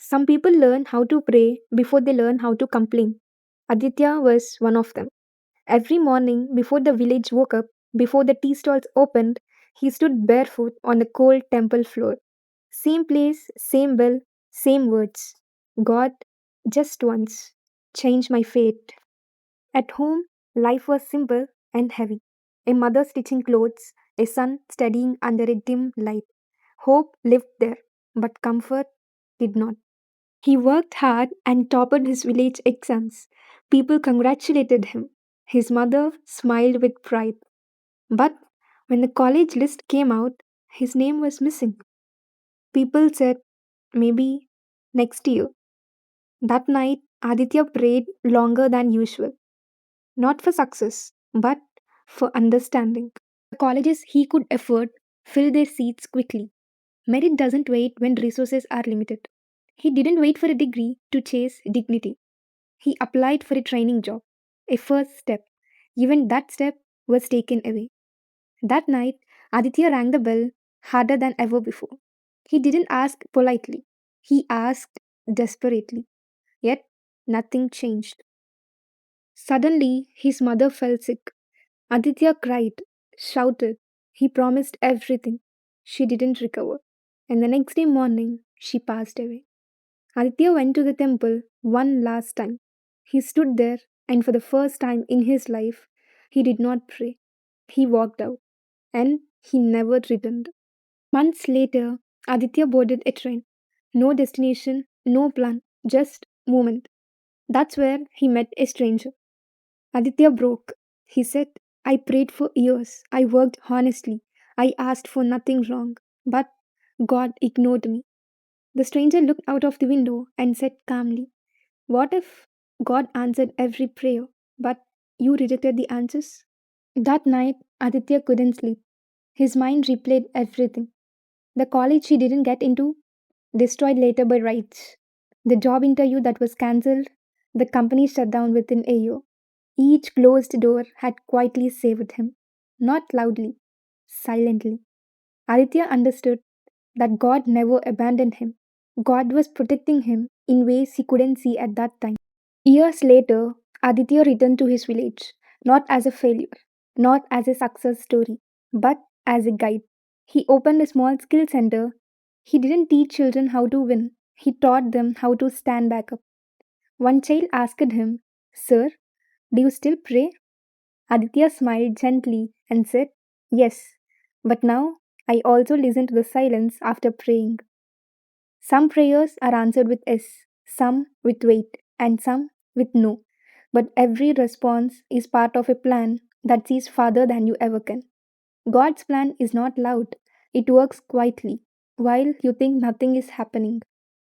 Some people learn how to pray before they learn how to complain. Aditya was one of them. Every morning, before the village woke up, before the tea stalls opened, he stood barefoot on the cold temple floor. Same place, same bell, same words. God, just once, change my fate. At home, life was simple and heavy. A mother stitching clothes, a son studying under a dim light. Hope lived there, but comfort did not. He worked hard and topped his village exams. People congratulated him. His mother smiled with pride. But when the college list came out, his name was missing. People said, maybe next year. That night, Aditya prayed longer than usual, not for success, but for understanding. The colleges he could afford filled their seats quickly. Merit doesn't wait when resources are limited. He didn't wait for a degree to chase dignity. He applied for a training job, a first step. Even that step was taken away. That night, Aditya rang the bell harder than ever before. He didn't ask politely, he asked desperately. Yet, nothing changed. Suddenly, his mother fell sick. Aditya cried, shouted. He promised everything. She didn't recover. And the next day morning, she passed away. Aditya went to the temple one last time. He stood there, and for the first time in his life, he did not pray. He walked out, and he never returned. Months later, Aditya boarded a train. No destination, no plan, just movement. That's where he met a stranger. Aditya broke. He said, I prayed for years. I worked honestly. I asked for nothing wrong. But God ignored me. The stranger looked out of the window and said calmly, what if God answered every prayer, but you rejected the answers? That night, Aditya couldn't sleep. His mind replayed everything. The college he didn't get into, destroyed later by riots. The job interview that was cancelled, the company shut down within a year. Each closed door had quietly saved him. Not loudly, silently. Aditya understood that God never abandoned him. God was protecting him in ways he couldn't see at that time. Years later, Aditya returned to his village, not as a failure, not as a success story, but as a guide. He opened a small skill center. He didn't teach children how to win, he taught them how to stand back up. One child asked him, Sir, do you still pray? Aditya smiled gently and said, Yes, but now I also listen to the silence after praying. Some prayers are answered with yes, some with wait, and some with no. But every response is part of a plan that sees farther than you ever can. God's plan is not loud, it works quietly while you think nothing is happening.